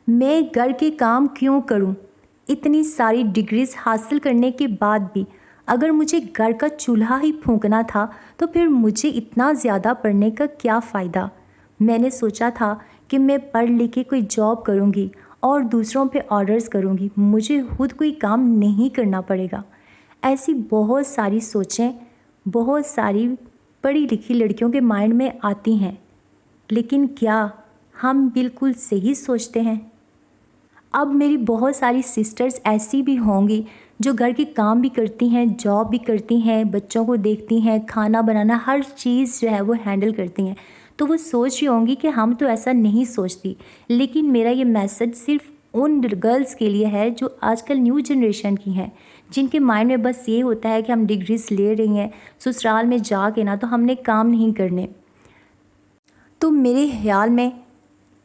मैं घर के काम क्यों करूं? इतनी सारी डिग्रीज़ हासिल करने के बाद भी अगर मुझे घर का चूल्हा ही फूंकना था तो फिर मुझे इतना ज़्यादा पढ़ने का क्या फ़ायदा। मैंने सोचा था कि मैं पढ़ लिख के कोई जॉब करूंगी और दूसरों पे ऑर्डर्स करूंगी, मुझे खुद कोई काम नहीं करना पड़ेगा। ऐसी बहुत सारी सोचें बहुत सारी पढ़ी लिखी लड़कियों के माइंड में आती हैं, लेकिन क्या हम बिल्कुल सही सोचते हैं? अब मेरी बहुत सारी सिस्टर्स ऐसी भी होंगी जो घर के काम भी करती हैं, जॉब भी करती हैं, बच्चों को देखती हैं, खाना बनाना हर चीज़ जो है वो हैंडल करती हैं। तो वो सोच रही होंगी कि हम तो ऐसा नहीं सोचती। लेकिन मेरा ये मैसेज सिर्फ उन गर्ल्स के लिए है जो आजकल न्यू जनरेशन की हैं, जिनके माइंड में बस ये होता है कि हम डिग्रीज ले रही हैं, ससुराल में जाके ना तो हमने काम नहीं करने। तो मेरे ख़्याल में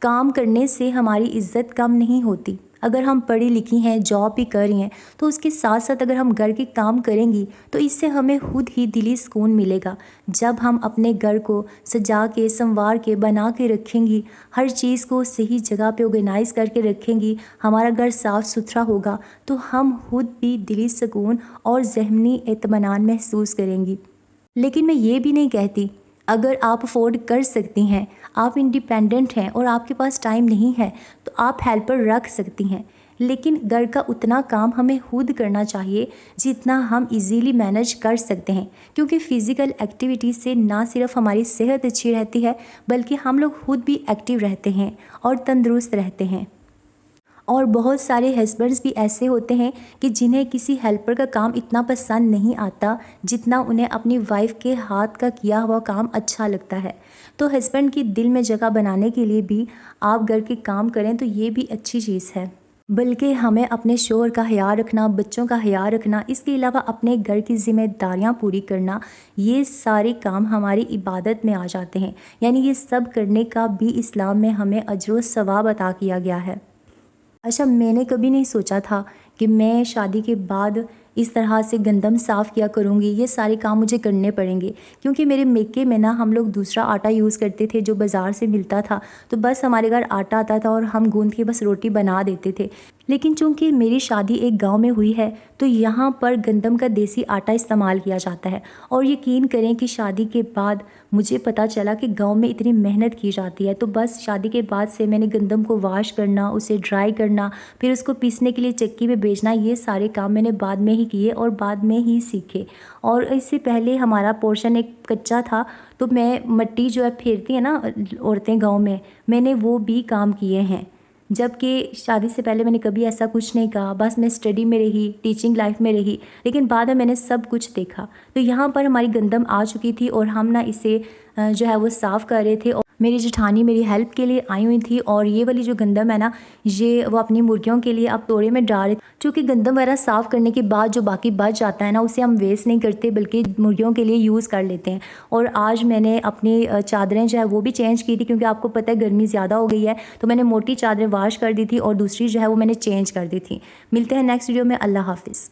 काम करने से हमारी इज़्ज़त कम नहीं होती। अगर हम पढ़ी लिखी हैं, जॉब भी कर रही हैं, तो उसके साथ साथ अगर हम घर के काम करेंगी तो इससे हमें खुद ही दिली सुकून मिलेगा। जब हम अपने घर को सजा के, संवार के, बना के रखेंगी, हर चीज़ को सही जगह पे ऑर्गेनाइज़ करके रखेंगी, हमारा घर साफ़ सुथरा होगा, तो हम खुद भी दिली सुकून और ज़हनी इत्मीनान महसूस करेंगी। लेकिन मैं ये भी नहीं कहती, अगर आप अफोर्ड कर सकती हैं, आप इंडिपेंडेंट हैं और आपके पास टाइम नहीं है तो आप हेल्पर रख सकती हैं। लेकिन घर का उतना काम हमें खुद करना चाहिए जितना हम इजीली मैनेज कर सकते हैं, क्योंकि फ़िज़िकल एक्टिविटी से ना सिर्फ हमारी सेहत अच्छी रहती है बल्कि हम लोग खुद भी एक्टिव रहते हैं और तंदुरुस्त रहते हैं। और बहुत सारे हस्बैंड्स भी ऐसे होते हैं कि जिन्हें किसी हेल्पर का काम इतना पसंद नहीं आता जितना उन्हें अपनी वाइफ के हाथ का किया हुआ काम अच्छा लगता है। तो हस्बैंड की दिल में जगह बनाने के लिए भी आप घर के काम करें तो ये भी अच्छी चीज़ है। बल्कि हमें अपने शौहर का ख्याल रखना, बच्चों का ख्याल रखना, इसके अलावा अपने घर की ज़िम्मेदारियां पूरी करना, ये सारे काम हमारी इबादत में आ जाते हैं। यानी ये सब करने का भी इस्लाम में हमें अजर व सवाब अता किया गया है। अच्छा, मैंने कभी नहीं सोचा था कि मैं शादी के बाद इस तरह से गंदम साफ़ किया करूँगी, ये सारे काम मुझे करने पड़ेंगे। क्योंकि मेरे मेके में ना हम लोग दूसरा आटा यूज़ करते थे जो बाज़ार से मिलता था, तो बस हमारे घर आटा आता था और हम गूँध के बस रोटी बना देते थे। लेकिन चूँकि मेरी शादी एक गांव में हुई है तो यहाँ पर गंदम का देसी आटा इस्तेमाल किया जाता है। और यकीन करें कि शादी के बाद मुझे पता चला कि गांव में इतनी मेहनत की जाती है। तो बस शादी के बाद से मैंने गंदम को वॉश करना, उसे ड्राई करना, फिर उसको पीसने के लिए चक्की में भेजना, ये सारे काम मैंने बाद में ही किए और बाद में ही सीखे। और इससे पहले हमारा पोर्शन एक कच्चा था, तो मैं मिट्टी जो है फेरती है ना औरतें गाँव में, मैंने वो भी काम किए हैं। जबकि शादी से पहले मैंने कभी ऐसा कुछ नहीं कहा, बस मैं स्टडी में रही, टीचिंग लाइफ में रही, लेकिन बाद में मैंने सब कुछ देखा। तो यहाँ पर हमारी गंदम आ चुकी थी और हम ना इसे जो है वो साफ़ कर रहे थे और मेरी जेठानी मेरी हेल्प के लिए आई हुई थी। और ये वाली जो गंदम है ना, ये वो अपनी मुर्गियों के लिए अब तोड़े में डाल रहे, क्योंकि गंदम वगैरह साफ़ करने के बाद जो बाकी बच जाता है ना, उसे हम वेस्ट नहीं करते बल्कि मुर्गियों के लिए यूज़ कर लेते हैं। और आज मैंने अपनी चादरें जो है वो भी चेंज की थी, क्योंकि आपको पता है गर्मी ज़्यादा हो गई है, तो मैंने मोटी चादरें वॉश कर दी थी और दूसरी जो है वो मैंने चेंज कर दी थी। मिलते हैं नेक्स्ट वीडियो में। अल्लाह हाफिज़।